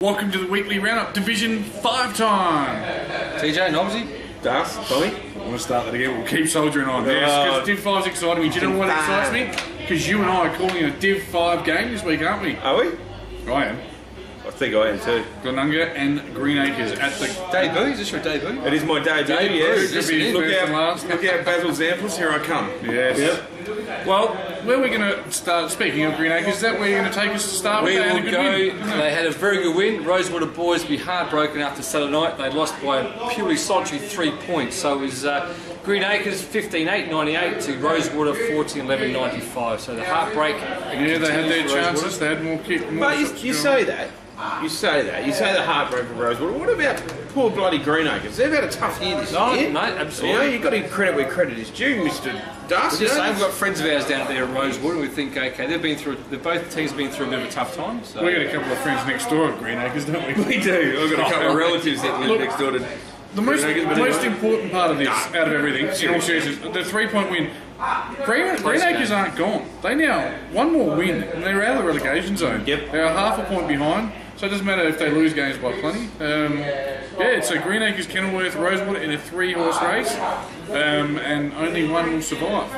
Welcome to the weekly roundup, Division 5 time. TJ, Nobsy, Das, Tommy. I want to start that again. We'll keep soldiering on. Yes, because Div 5's exciting me. Do you know what excites me? Because you and I are calling a Div 5 game this week, aren't we? Are we? I am. I think I am too. Glenunga and Greenacres at the... debut. Is this your debut? It is my debut, yes. Could be Look first and out, last. look out, Basil Zamples, here I come. Yes. Yep. Well, where are we going to start? Speaking of Greenacres, is that where you're going to take us to start with? We They had a will good go. win. They had a very good win. Rosewater boys be heartbroken after Saturday night. They lost by a purely solitary 3 points. So it was Greenacres 15-8-98 to Rosewater 14-11-95. So the heartbreak. Yeah, they had their chances. They had more kick. More But you say that. You say the heartbreak of Rosewater. What about poor bloody Greenacres? They've had a tough year this year. No, absolutely. You know, you've got to give credit where credit is due, Mr. Dust. We're just saying, we've got friends of ours down there at Rosewater, and we think, okay, both teams have been through a bit of a tough time. So. We've got a couple of friends next door at Greenacres, don't we? We do. I've got a couple of relatives that live next door to... The most important part of this, out of everything, in all seriousness, the 3-point win. Greenacres aren't gone. They now one more win and they're out of the relegation zone. Yep. They're half a point behind, so it doesn't matter if they lose games by plenty. Yeah, so Greenacres, Kenilworth, Rosewater in a 3-horse race, and only one will survive.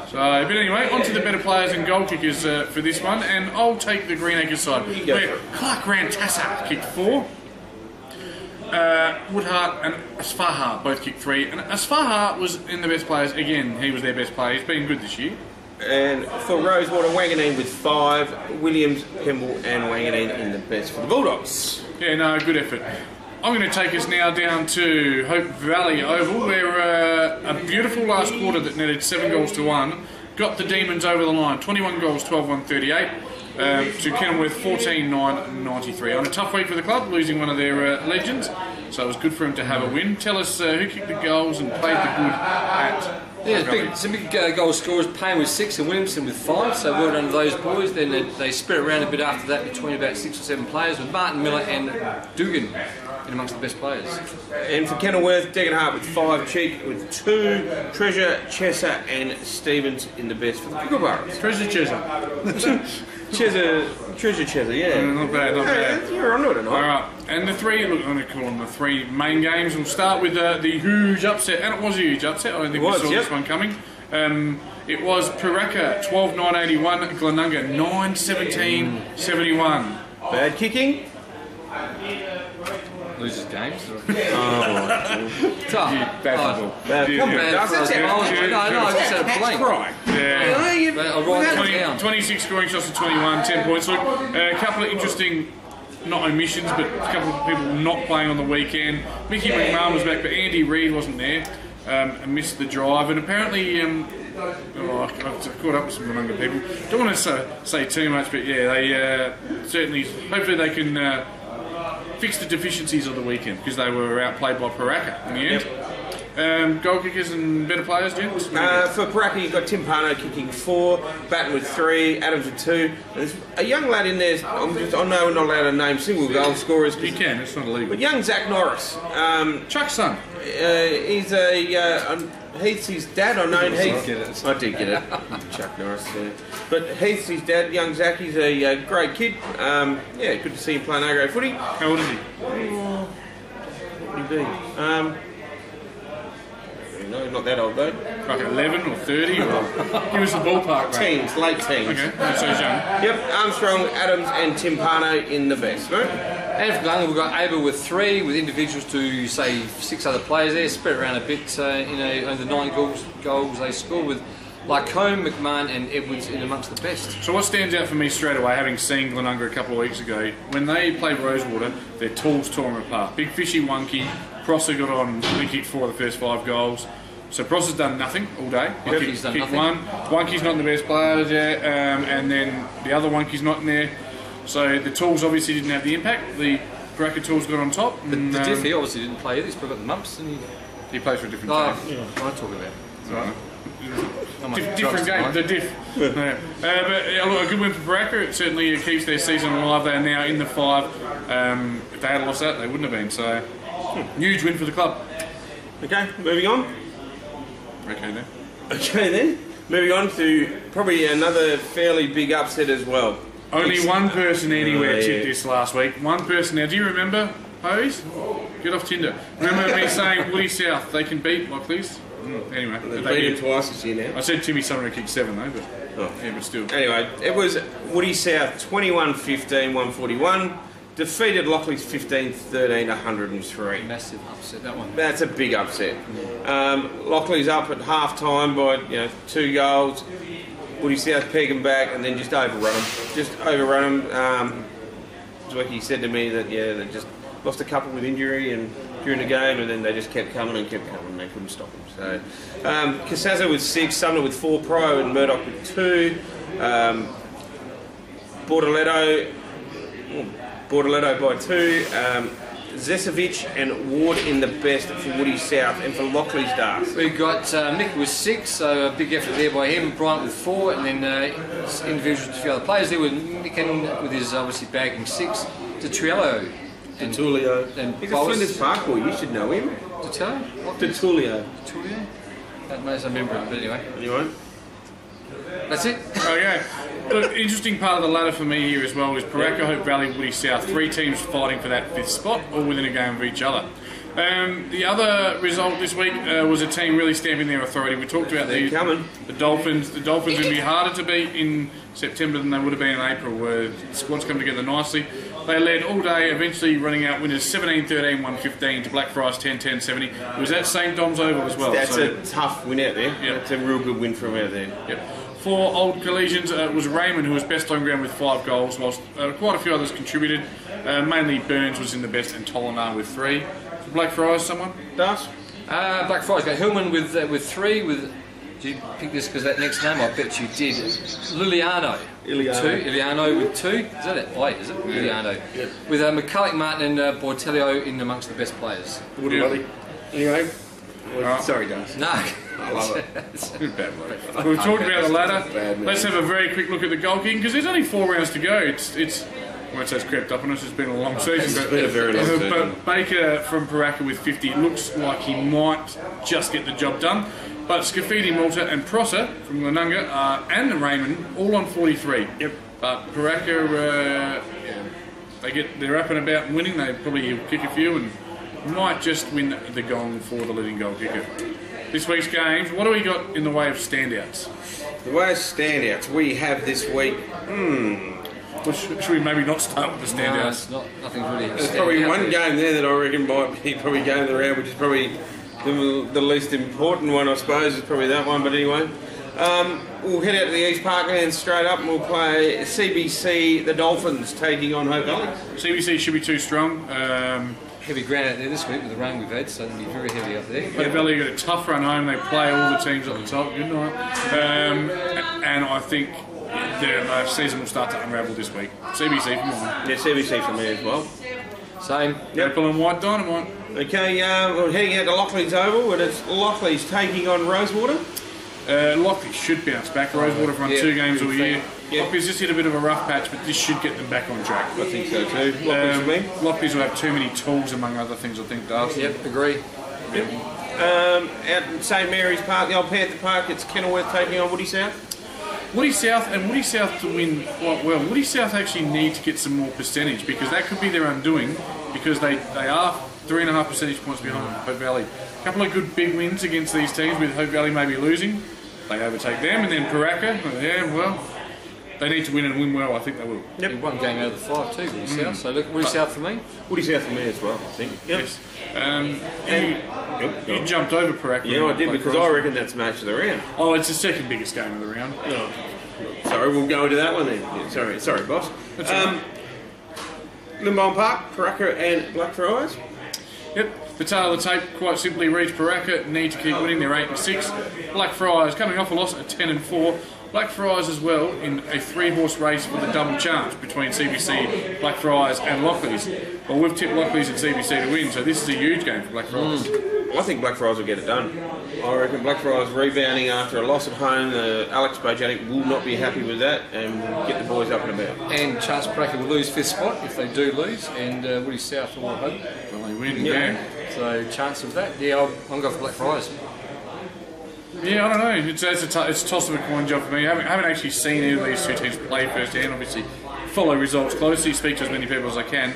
So, but anyway, on to the better players and goal kickers for this one, and I'll take the Greenacres side. Where Clark Rantassa kicked 4. Woodhart and Asfaha both kicked 3, and Asfaha was in the best players again. He was their best player. He's been good this year. And for Rosewater, Wanganeen with 5, Williams, Pemble and Wanganeen in the best for the Bulldogs. Yeah, no, good effort. I'm going to take us now down to Hope Valley Oval, where a beautiful last quarter that netted 7 goals to 1 got the Demons over the line. 21 goals, 12-1-38. To Kenilworth 14-9-93. On a tough week for the club, losing one of their legends, so it was good for him to have a win. Tell us who kicked the goals and played the good at... Yeah, some big goal scorers. Payne with 6 and Williamson with 5, so well done to those boys. Then they spread around a bit after that between about 6 or 7 players, with Martin Miller and Dugan in amongst the best players. And for Kenilworth, Degenhart with 5, Cheek with 2, Treasure, Chesser and Stevens in the best for the Kookaburras. Treasure Chesser. Treasure Chesser, yeah. Not bad, not bad. You're onto it tonight. Alright, and the 3, look, I'm going to call them the 3 main games. We'll start with the huge upset, and it was a huge upset. I don't think we saw this one coming. It was Paraka 12-9-81, Glenunga 9-17-71. Bad kicking. Losers games. Oh, Bad football. come on, that's it. No, I just had a blank. Right. Yeah. I'll write that down. 26 scoring shots to 21, 10 points. Look, a couple of interesting, not omissions, but a couple of people not playing on the weekend. Mickey McMahon was back, but Andy Reid wasn't there and missed the drive. And apparently, I've caught up with some younger people. Don't want to say too much, but yeah, they certainly, hopefully they can fix the deficiencies of the weekend, because they were outplayed by Paraka in the end. Yep. Goal kickers and better players, gents? For Paraka, you've got Tim Parno kicking 4, Batten with 3, Adams with 2. There's a young lad in there. I know we're not allowed to name single goal scorers. You can, it's not illegal. But young Zach Norris. Chuck's son. He's Heath's his dad. I know Heath. I did get it. Chuck Norris there. But Heath's his dad, young Zach. He's a great kid. Yeah, good to see him playing A-grade footy. How old is he? What would he be? No, not that old though. Like 11 or 30 or... Give us the ballpark, mate. Teens, late teens. Okay, so he's young. Yep, Armstrong, Adams and Tim Parno in the best, right? And for Glenunga, we've got Abel with 3, with individuals to, say, 6 other players there, spread around a bit in the 9 goals they scored, with Lycombe, McMahon and Edwards in amongst the best. So what stands out for me straight away, having seen Glenunga a couple of weeks ago, when they played Rosewater, their tools tore them apart. Big Fishy Wonky, Prosser got on, he kicked 4 of the first 5 goals. So Prosser's done nothing all day. Wonky's done nothing. 1. Wonky's not in the best players yet, and then the other Wonky's not in there. So the tools obviously didn't have the impact. The Paraka tools got on top. And, the Diff, he obviously didn't play either. He's probably got the mumps. And he plays for a different team. Yeah. What I talk about. Right. Different game, the Diff. But look, a good win for Paraka. It certainly keeps their season alive. They are now in the 5. If they had lost that, they wouldn't have been. So, huge win for the club. Okay, moving on. Okay then. Moving on to probably another fairly big upset as well. Only one person anywhere tipped this last week. One person. Now, do you remember, Hose? Get off Tinder. Remember me saying Woody South, they can beat Lockleys? Anyway. They beat him twice this year now. I said Timmy Sumner kicked 7 though, but, yeah, but still. Anyway, it was Woody South 21-15, 141. Defeated Lockleys 15-13, 103. Massive upset, that one. That's a big upset. Lockleys up at half time by 2 goals. Woody South peg them back and then just overrun them. Zwicky said to me that they just lost a couple with injury and during the game, and then they just kept coming and they couldn't stop them. So Casaza with 6, Sumner with 4 pro, and Murdoch with 2. Bordaletto by 2. Zesovic and Ward in the best for Woody South and for Lockleys Darts. We got Mick with 6, so a big effort there by him. Bryant with 4, and then individuals with a few other players there with Micken with his obviously bagging 6. Detriello. Tutulio. He's a Flinders Park boy, you should know him. Tutulio. That knows I remember it, but anyway. That's it. Okay. Look, interesting part of the ladder for me here as well is Paraka, Hope Valley, Woody South. 3 teams fighting for that 5th spot, all within a game of each other. The other result this week was a team really stamping their authority. We talked about the Dolphins. The Dolphins would be harder to beat in September than they would have been in April, where the squads come together nicely. They led all day, eventually running out winners 17-13, 115 to Blackfriars 10-10, 70. It was at St Dom's Oval as well. That's a tough win out there. Yep. That's a real good win from out there. Yep. For Old Collegians, it was Raymond who was best on ground with 5 goals, whilst quite a few others contributed. Mainly Burns was in the best and Tolinar with 3. For Blackfriars, someone? Das? Blackfriars got Hillman with 3. Did you pick this because that next name? I bet you did. Liliano. 2. Iliano with 2. Is that it? Wait, is it? Yeah. Iliano. Yep. With McCulloch, Martin and Boitelio in amongst the best players. Anyway. Sorry, Das. No. I love it. Bad bloke. We've talked about the ladder. Let's have a very quick look at the goal kicking because there's only 4 rounds to go. It's I won't say it's crept up on us. It's been a long season. It's been a very long season. But Baker from Paraka with 50 looks like he might just get the job done. But Scafidi, Malta and Prosser from Lanunga and Raymond all on 43. Yep. But Paraka, they're up and about and winning. They probably kick a few and might just win the gong for the leading goal kicker. This week's games, what do we got in the way of standouts? The way of standouts we have this week, Well, should we maybe not start with the standouts? No, nothing's really. There's probably one game there that I reckon might be probably game of the round, which is probably the least important one, I suppose, is probably that one. But anyway, we'll head out to the East Parkland straight up and we'll play CBC, the Dolphins, taking on Hope Valley. CBC should be too strong. Heavy ground out there this week with the rain we've had, so it'll be very heavy up there. Hope Valley got a tough run home. They play all the teams at the top. Good night. And I think their season will start to unravel this week. CBC for mine. Yeah, CBC for me as well. Same. Purple and white dynamite. Okay, we're heading out to Lockleys Oval, and it's Lockleys taking on Rosewater. Lockleys should bounce back. Rosewater have run 2 games all year. Lockleys just hit a bit of a rough patch, but this should get them back on track. I think so too. Lockleys will have too many tools, among other things, I think, Darcy. Yep, agree. Yep. Out in St Mary's Park, the old Panther Park, it's Kenilworth taking on Woody South. Woody South to win quite well. Woody South actually need to get some more percentage because that could be their undoing because they are 3.5 percentage points behind Hope Valley. A couple of good big wins against these teams with Hope Valley maybe losing. They overtake them and then Paraka, they need to win and win well. I think they will. Yep. 1 game out of the 5 too, Woody South. So look, Woody South for me. Woody South for me as well, I think. Yep. Yes. You jumped over Paraka. Yeah, I did because I reckon that's match of the round. Oh, it's the second biggest game of the round. Oh. Sorry, we'll go into that one then. Yeah, sorry, boss. Limbone Park, Paraka and Blackfriars. Yep. The tail of the tape quite simply reads Paraka need to keep winning. They're 8-6. Blackfriars coming off a loss at 10-4. Blackfriars as well in a 3-horse race for the double chance between CBC, Blackfriars and Lockleys. Well, we've tipped Lockleys and CBC to win, so this is a huge game for Blackfriars. I think Blackfriars will get it done. I reckon Blackfriars rebounding after a loss at home. Alex Bojanic will not be happy with that and will get the boys up and about. And Chance Paraka will lose 5th spot if they do lose, and Woody South will hope. Well, they win, yeah. So chance of that. Yeah, I'm going for Blackfriars. Yeah, I don't know. It's a toss of a coin job for me. I haven't actually seen either of these 2 teams play firsthand. Obviously, follow results closely, speak to as many people as I can.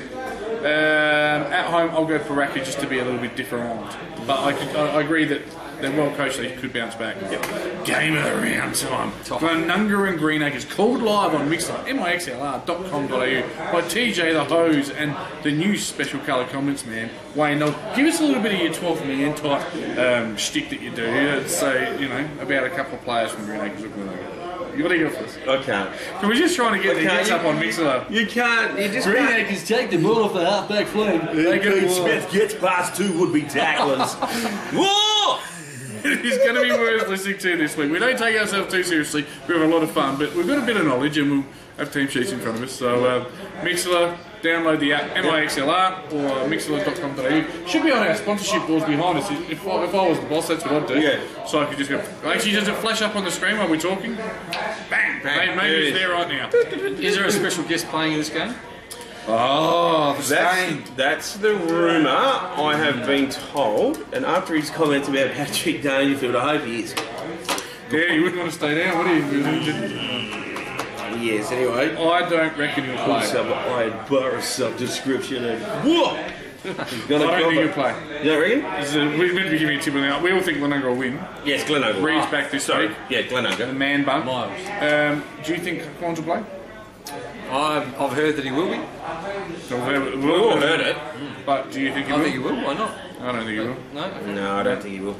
At home, I'll go Paraka just to be a little bit different. But I agree that they're well coached, they could bounce back. Yep. Game of the round time. Glenunga and Greenacres, called live on Mixlr, mixlr.com.au by TJ the Hose and the new special colour comments man, Wayne. Now, give us a little bit of your 12th man type shtick that you do. Say, you know, about a couple of players from Greenacres or Glenunga. You got to go first. I can't. Can we just trying to get the hits up on Mixlr? You can't. You just Greenacres take the ball off the half-back flank. Pete Smith gets past 2 would-be tacklers. Whoa! It's going to be worth listening to this week. We don't take ourselves too seriously. We have a lot of fun, but we've got a bit of knowledge and we'll have team sheets in front of us. So Mixlr, download the app, MIXLR or mixlr.com.au. Should be on our sponsorship boards behind us. If I was the boss, that's what I'd do. Yeah. So I could just go. Actually, does it flash up on the screen while we're talking? Bang! Bang. Maybe it's there right now. Is there a special guest playing in this game? Oh, the stain. That's the rumour I have been told, and after his comments about Patrick Dangerfield, I hope he is. Yeah, you wouldn't want to stay down, would you? Yes, anyway. I don't reckon he'll play. I'd bar a sub-description and whoa! He's I gonna don't think he'll cover. play. You don't reckon? We're meant to be giving a tip on the out. We all think Glenunga will win. Yes, Glenunga. Reed's back this Sorry. week. Yeah, The Glenunga. man bun. Miles. Do you think Quans will play? I've heard that he will be. We've all heard it. But do you think he I will? think he will. Why not? I don't think he will. No. No, I don't think he will.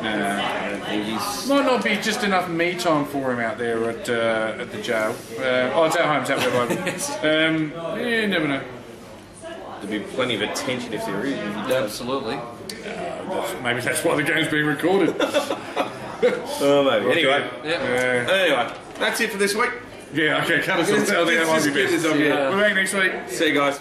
Nah. I don't think he's. Might not be just enough me time for him out there at the jail. It's at home, it's at where yeah, you never know. There'll be plenty of attention if there is. If he does. Absolutely. Maybe that's why the game's being recorded. Oh, maybe. Anyway. Yeah. Anyway, that's it for this week. Yeah, okay, cut us off. I think that might be best. Yeah. We're back next week. See you guys.